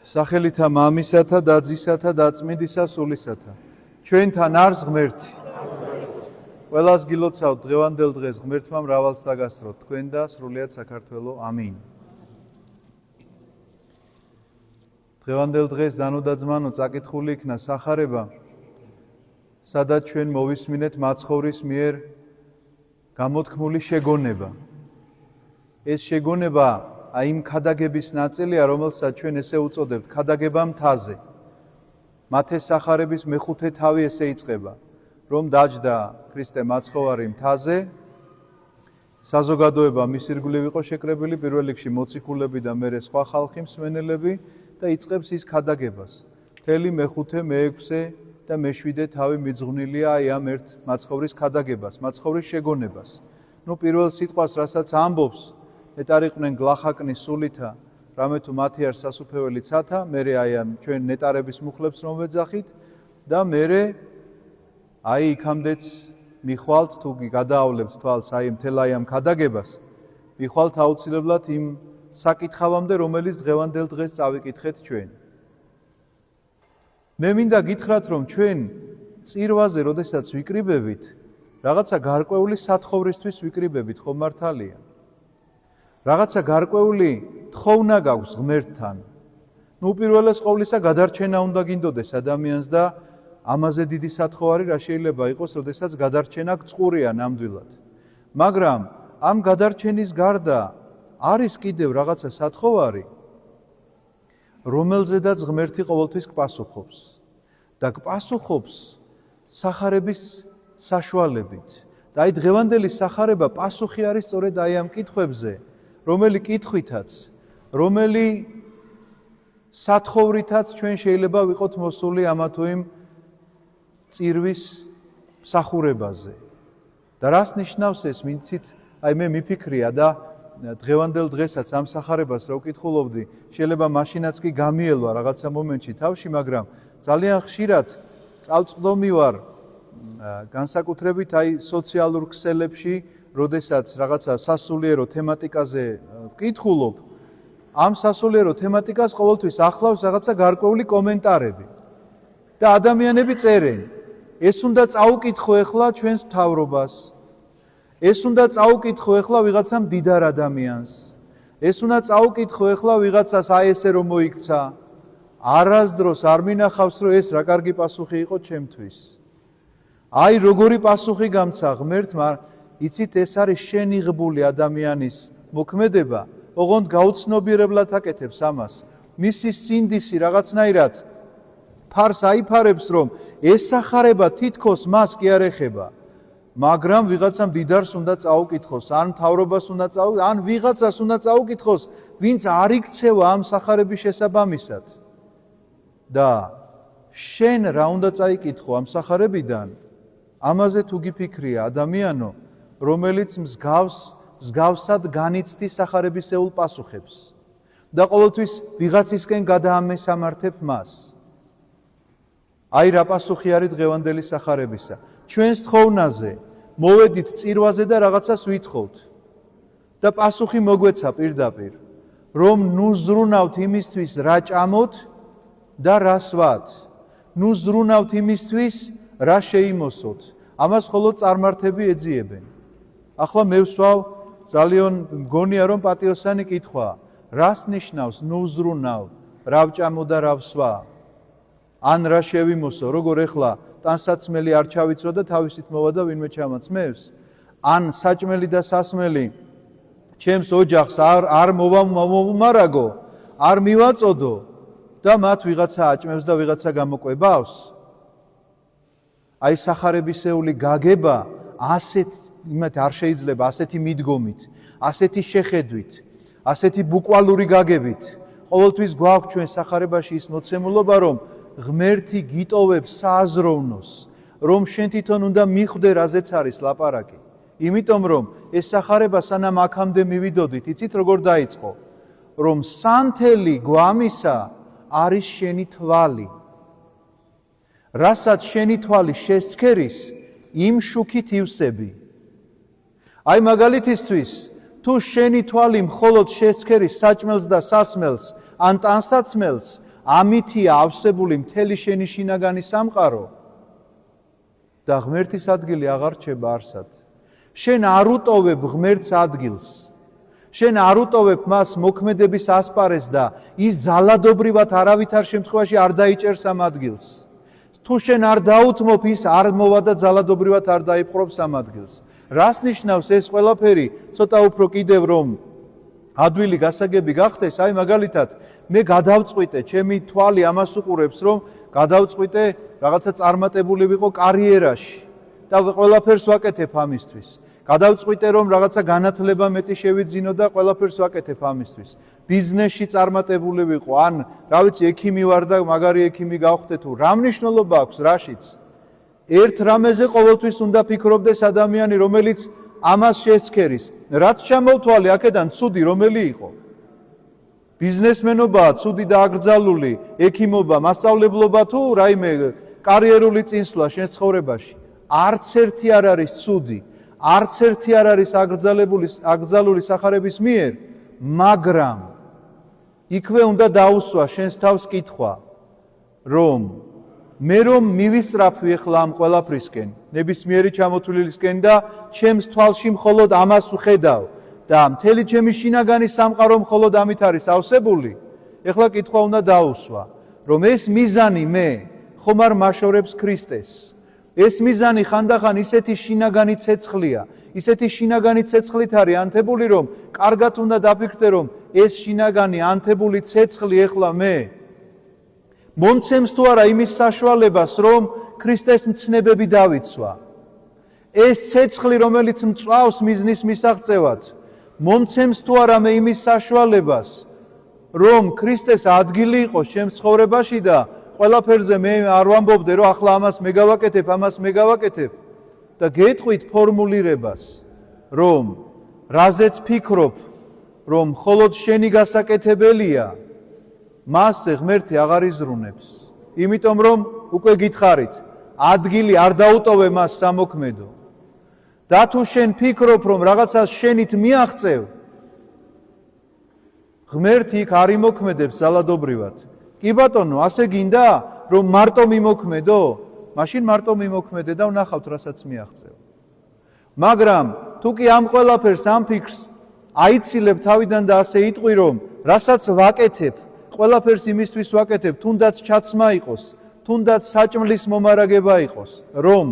სახელითა მამისათა და ძისათა და წმინდისა სულისათა. ჩვენთან არის ღმერთი. ყველას გილოცავთ დღევანდელ დღეს ღმერთმა მრავალს დაგასროთ თქვენ და სრულიად საქართველო. ამინ. დღევანდელ დღეს დანუდაძმანო წაკითხული იქნა სახარება, სადაც ჩვენ მოვისმინეთ მაცხოვრის მიერ გამოთქმული შეგონება. ეს შეგონება აი იმ ქადაგების ნაწილია, რომელსაც ჩვენ ესე უწოდებთ ქადაგება მთაზე. მათეს სახარების მეხუთე თავი ესე იწყება, რომ დაჯდა ქრისტე მაცხოვარი მთაზე, საზოგადოება მის ირგვლივ იყო შეკრებილი, პირველ რიგში მოციქულები და მერე სხვა ხალხი მსმენელები და იწყებს ის ქადაგებას. მთელი მეხუთე, მეექვსე და მეშვიდე თავი მიძღვნილია აი ამ ერთ მაცხოვრის ქადაგებას, მაცხოვრის შეგონებას. ნუ პირველ სიტყვას, რასაც ამბობს, ნეტარიყვნენ გლახაკნის სულითა, რამე თუ მათი არ სასუფეველი ცათა, მერე აი ამ ჩვენ ნეტარების მუხლებს რომ ვეძახით და მერე აი იქამდეც მიხვალთ თუ გადაავლებთ თვალს აი მთელ აი ამ ქადაგებას, მიხვალთ აუცილებლად იმ საკითხავამდე, რომელიც დღევანდელ დღეს წავიკითხეთ ჩვენ. მე მინდა გითხრათ, რომ ჩვენ წირვაზე, როდესაც ვიკრიბებით, რაღაცა გარკვეული სათხოვრისთვის ვიკრიბებით, ხომ მართალია? რაღაცა გარკვეული თხოვნა გაქვს ღმერთთან. ნუ პირველეს ყოვლისა გადარჩენა უნდა გინდოდეს ადამიანს და ამაზე დიდი სათხოვარი რა შეიძლება იყოს, როდესაც გადარჩენა გწყურია ნამდვილად. მაგრამ ამ გადარჩენის გარდა არის კიდევ რაღაცა სათხოვარი, რომელზედაც ღმერთი ყოველთვის გპასუხობს და გპასუხობს სახარების საშუალებით. და აი დღევანდელი სახარება პასუხი არის სწორედ აი ამ კითხვებზე, რომელი კითხვითაც, რომელი სათხოვრითაც ჩვენ შეიძლება ვიყოთ მოსული ამა თუ იმ წირვის მსახურებაზე. და რას ნიშნავს ეს, მიცით, აი მე მიფიქრია და დღევანდელ დღესაც ამ სახარებას რა ვკითხულობდი, შეიძლება მაშინაც კი გამიელვა რაღაცა მომენტში თავში, მაგრამ ძალიან ხშირად წავწყდომი ვარ განსაკუთრებით აი სოციალურ ქსელებში, როდესაც რაღაცა სასულიერო თემატიკაზე ვკითხულობ, ამ სასულიერო თემატიკას ყოველთვის ახლავს რაღაცა გარკვეული კომენტარები. და ადამიანები წერენ, ეს უნდა წაუკითხო ახლა ჩვენს მთავრობას, ეს უნდა წაუკითხო ახლა ვიღაცა მდიდარ ადამიანს, ეს უნდა წაუკითხო ახლა ვიღაცას აი ესე რომ მოიქცა, არასდროს არ მინახავს, რომ ეს რა კარგი პასუხი იყო ჩემთვის. აი როგორი პასუხი გამცა ღმერთმა, იცით, ეს არის შენიღბული ადამიანის მოქმედება, ოღონდ გაუცნობიერებლად აკეთებს ამას. მისი სინდისი რაღაცნაირად ფარს აიფარებს, რომ ეს სახარება თითქოს მას კი არ ეხება, მაგრამ ვიღაცა მდიდარს უნდა წაუკითხოს, ან მთავრობას უნდა წაუკითხოს, ან ვიღაცას უნდა წაუკითხოს, ვინც არ იქცევა ამ სახარების შესაბამისად. და შენ რა უნდა წაიკითხო ამ სახარებიდან? ამაზე თუ გიფიქრია ადამიანო, რომელიც მსგავსად განიცდი სახარებისეულ პასუხებს და ყოველთვის ვიღაცისკენ გადაამესამართებ მას. აი რა პასუხი არის დღევანდელი სახარებისა. ჩვენს თხოვნაზე მოვედით წირვაზე და რაღაცას ვითხოვთ და პასუხი მოგვეცა პირდაპირ, რომ ნუ ზრუნავთ იმისთვის რა ჭამოთ და რა სვათ, ნუ ზრუნავთ იმისთვის რა შეიმოსოთ. ამას მხოლოდ წარმართები ეძიებენ. ახლა მე ვსვავ, ძალიან მგონია რომ პატიოსანი კითხვა, რას ნიშნავს ნუ ზრუნავ, რა ვჭამო და რა ვსვა? ან რა შევიმოსო, როგორ ახლა ტანსაცმელი არ ჩავიცვა და თავისით მოვა და ვინმე ჩამაცმევს? ან საჭმელი და სასმელი ჩემს ოჯახს არ მომარაგო, არ მივაწოდო და მათ ვიღაცა აჭმევს და ვიღაცა გამოკვებავს? აი სახარებისეული გაგება ასეთ იმათ არ შეიძლება ასეთი მიდგომით, ასეთი შეხედვით, ასეთი ბუკვალური გაგებით. ყოველთვის გვაქვს ჩვენ სახარებაში ის მოცემულობა, რომ ღმერთი გიტოვებს სააზროვნოს, რომ შენ თვითონ უნდა მიხვდე რაზეც არის ლაპარაკი. იმიტომ რომ ეს სახარება სანამ აქამდე მივიდოდით, იცით როგორ დაიწყო? რომ სანთელი გვამისა არის შენი თვალი. რასაც შენი თვალი შესცქერის, იმ შუქით ივსები. აი მაგალითისთვის, თუ შენი თვალი მხოლოდ შესცქერის საჭმელს და სასმელს, ან ტანსაცმელს, ამითია ავსებული მთელი შენი შინაგანი სამყარო და ღმერთის ადგილი აღარ რჩება არსად. შენ არ უტოვებ ღმერთს ადგილს. შენ არ უტოვებ მას მოქმედების ასპარეზს და ის ძალადობრივად არავითარ შემთხვევაში არ დაიჭერს ამ ადგილს. თუ შენ არ დაუთმობ, ის არ მოვა და ძალადობრივად არ დაიპყრობს ამ ადგილს. რას ნიშნავს ეს ყველაფერი? ცოტა უფრო კიდევ რომ ადვილი გასაგები გახდეს, აი მაგალითად, მე გადავწყვიტე, ჩემი თვალი ამას უყურებს, რომ გადავწყვიტე რაღაცა წარმატებული ვიყო კარიერაში და ყველაფერს ვაკეთებ ამისთვის. გადავწყვიტე, რომ რაღაცა განათლება მეტი შევიძინო და ყველაფერს ვაკეთებ ამისთვის. ბიზნესში წარმატებული ვიყო, ან რა ვიცი, ექიმი ვარ და მაგარი ექიმი გავხდე თუ რა მნიშვნელობა აქვს რაშიც? ერთ რამეზე ყოველთვის უნდა ფიქრობდეს ადამიანი, რომელიც ამას შესცქერის. რაც ჩამოვთვალე აქედან ცუდი რომელი იყო? ბიზნესმენობა, ცუდი და აკრძალული, ექიმობა, მასწავლებლობა თუ რაიმე კარიერული წინსვლა შენ ცხოვრებაში. არც ერთი არ არის ცუდი, არც ერთი არ არის აკრძალული სახარების მიერ, მაგრამ იქვე უნდა დაუსვა შენს თავს კითხვა, რომ მე რომ მივისწრაფვი ახლა ამ ყველაფრისკენ, ნებისმიერი ჩამოთვლილისკენ და ჩემს თვალში მხოლოდ ამას ვხედავ და მთელი ჩემი შინაგანი სამყარო მხოლოდ ამით არის ავსებული, ახლა კითხვა უნდა დაუსვა, რომ ეს მიზანი მე ხომ არ მაშორებს ქრისტეს. ეს მიზანი ხანდახან ისეთი შინაგანი ცეცხლია, ისეთი შინაგანი ცეცხლით არის ანთებული, რომ კარგად უნდა დაფიქრდე, რომ ეს შინაგანი ანთებული ცეცხლი ახლა მე მომცემს თუ არა იმის საშუალებას, რომ ქრისტეს მცნებები დავიცვა. ეს ცეცხლი, რომელიც მწვავს მიზნის მისაღწევად, მომცემს თუ არა მე იმის საშუალებას, რომ ქრისტეს ადგილი იყოს ჩემს ცხოვრებაში და ყველაფერზე მე არ ვამბობდე, რომ ახლა ამას მე გავაკეთებ, ამას მე გავაკეთებ და გეტყვით ფორმულირებას, რომ რაზეც ფიქრობ, რომ მხოლოდ შენი გასაკეთებელია, მასზე ღმერთი აღარ იზრუნებს. იმიტომ რომ უკვე გითხარით, ადგილი არ დაუტოვე მას სამოქმედო. და თუ შენ ფიქრობ, რომ რაღაცას შენით მიაღწევ, ღმერთი იქ არ იმოქმედებს ძალადობრივად. კი ბატონო, ასე გინდა, რომ მარტო მიმოქმედო? მაშინ მარტო მიმოქმედე და ვნახავთ, რასაც მიაღწევ. მაგრამ თუ კი ამ ყველაფერს, ამ ფიქრს აიცილებ თავიდან და ასე იტყვი, რომ რასაც ვაკეთებ, ყველაფერს იმისთვის ვაკეთებ, თუნდაც ჩაცმა იყოს, თუნდაც საჭმლის მომარაგება იყოს, რომ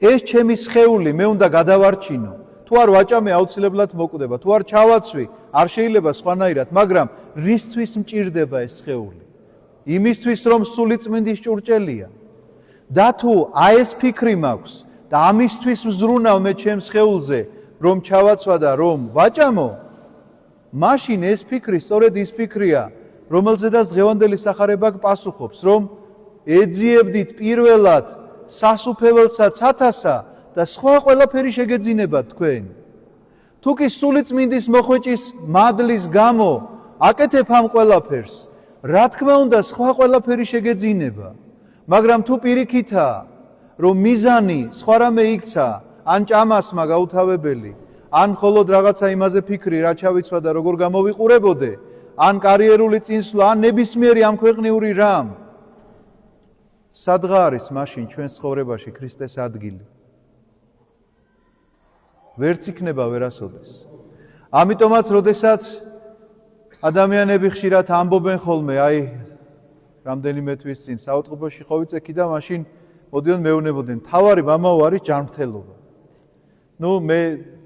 ეს ჩემი სხეული მე უნდა გადავარჩინო. თუ არ ვაჭამე, აუცილებლად მოკვდება. თუ არ ჩავაცვი, არ შეიძლება სხვანაირად, მაგრამ რისთვის მჭირდება ეს სხეული? იმისთვის, რომ სულიწმინდის ჭურჭელია. და თუ აი ეს ფიქრი მაქვს და ამისთვის ვზრუნავ მე ჩემს სხეულზე, რომ ჩავაცვა და რომ ვაჭამო, მაშინ ეს ფიქრი სწორედ ის ფიქრია, რომელზედაც დღევანდელი სახარება გპასუხობს, რომ ეძიებდით პირველად სასუფეველსა ცათასა და სხვა ყველაფერი შეგეძინებათ თქვენ. თუ კი სულიწმინდის მოხვეჭის მადლის გამო აკეთებ ამ ყველაფერს, რა თქმა უნდა სხვა ყველაფერი შეგეძინება, მაგრამ თუ პირიქითაა, რომ მიზანი სხვა რამე იქცა, ან ჭამასმა გაუთავებელი, ან მხოლოდ რაღაცა იმაზე ფიქრი, რა ჩავიცვა და როგორ გამოვიყურებოდე, ან კარიერული წინსვლა, ან ნებისმიერი ამ ქვეყნიური რამ. სადღა არის მაშინ ჩვენს ცხოვრებაში ქრისტეს ადგილი? ვერც იქნება ვერასოდეს. ამიტომაც, როდესაც ადამიანები ხშირად ამბობენ ხოლმე, აი, რამდენიმე თვის წინ საავადმყოფოში ხო ვიცექი და მაშინ მოდიონ მეუბნებოდნენ, თავარი მამაო არის ჯანმრთელობა. ნუ მე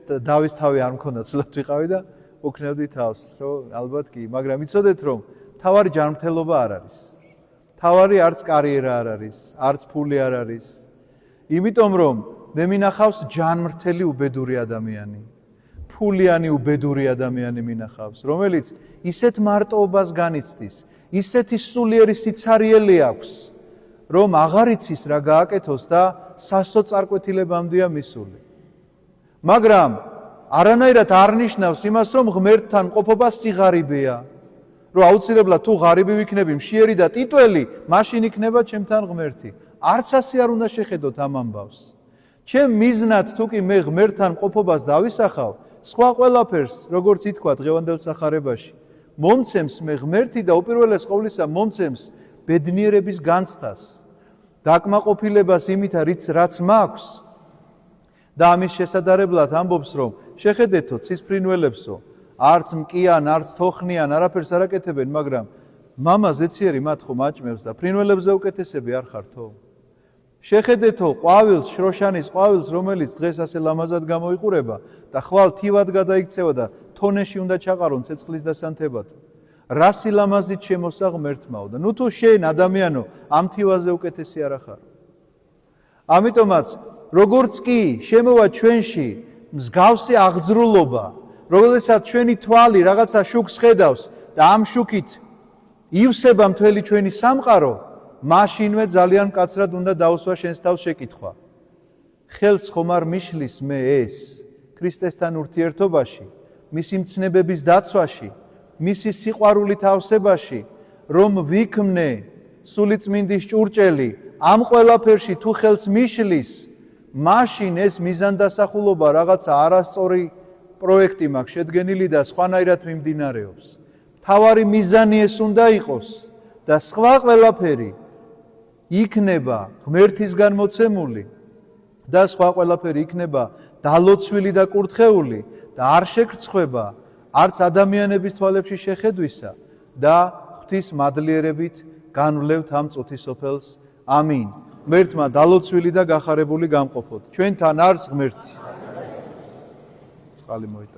დავის თავი არ მქონდა, ცუდად ვიყავი და უქნევდი თავს, რომ ალბათ კი, მაგრამ იცოდეთ, რომ თავარი ჯანმრთელობა არ არის. თავარი არც კარიერა არ არის, არც ფული არ არის. იმიტომ რომ მე მინახავს ჯანმრთელი უბედური ადამიანი. ფულიანი უბედური ადამიანი მინახავს, რომელიც ისეთ მარტოობას განიცდის, ისეთი სულიერი სიცარიელი აქვს, რომ აღარ იცის რა გააკეთოს და სასოწარკვეთილებამდეა მისული. მაგრამ არანაირად არ ნიშნავს იმას, რომ ღმერთთან ყოფობა სიღარიბეა, რომ აუცილებლად თუ ღარიბი ვიქნები, მშიერი და ტიტველი, მაშინ იქნება ჩემთან ღმერთი. არც ასე არ უნდა შეხედოთ ამ ამბავს. ჩემ მიზნად თუ კი მე ღმერთთან ყოფობას დავისახავ, სხვა ყველაფერს, როგორც ითქვა დღევანდელ სახარებაში, მომცემს მე ღმერთი და უპირველეს ყოვლისა მომცემს ბედნიერების განცდას, დაკმაყოფილებას იმით, რაც მაქვს და ამის შესადარებლად ამბობს, რომ შეხედეთო ცისფრინველებსო, არც მკიან, არც თოხნიან, არაფერს არ აკეთებენ, მაგრამ მამა ზეციერი მათ ხომ აჭმევს და ფრინველებზე უკეთესები არ ხართო? შეხედეთო ყვავილს, შროშანის ყვავილს, რომელიც დღეს ასე ლამაზად გამოიყურება და ხვალ თივად გადაიქცევა და თონეში უნდა ჩაყარონ ცეცხლის დასანთებად. რა სილამაზით შემოსა ღმერთმაო და ნუ თუ შენ ადამიანო ამ თივაზე უკეთესი არ ახარ. ამიტომაც როგორც კი შემოვა ჩვენში მსგავსი აღძრულობა, როდესაც ჩვენი თვალი რაღაცა შუქს ხედავს და ამ შუქით ივსება მთელი ჩვენი სამყარო, მაშინვე ძალიან მკაცრად უნდა დავსვა შენს თავს შეკითხვა. ხელს ხომ არ მიშლის მე ეს ქრისტესთან ურთიერთობაში, მისი მცნებების დაცვაში, მისი სიყვარულით ავსებაში, რომ ვიქმნე სულიწმინდის ჭურჭელი, ამ ყველაფერში თუ ხელს მიშლის, მაშინ ეს მიზანდასახულობა რაღაცა არასწორი პროექტი მაქვს შედგენილი და სხვანაირად მიმდინარეობს. მთავარი მიზანი ეს უნდა იყოს და სხვა ყველაფერი იქნება ღმერთისგან მოცემული და სხვა ყველაფერი იქნება დალოცვილი და კურთხეული და არ შეგრცხვება არც ადამიანების თვალებში შეხედვისა და ღვთის მადლიერებით განვლევთ ამ წუთისოფელს. ამინ. ღმერთმა დალოცვილი და გახარებული გამყოფოთ. ჩვენთან არს ღმერთი. წყალი მოიტანოთ.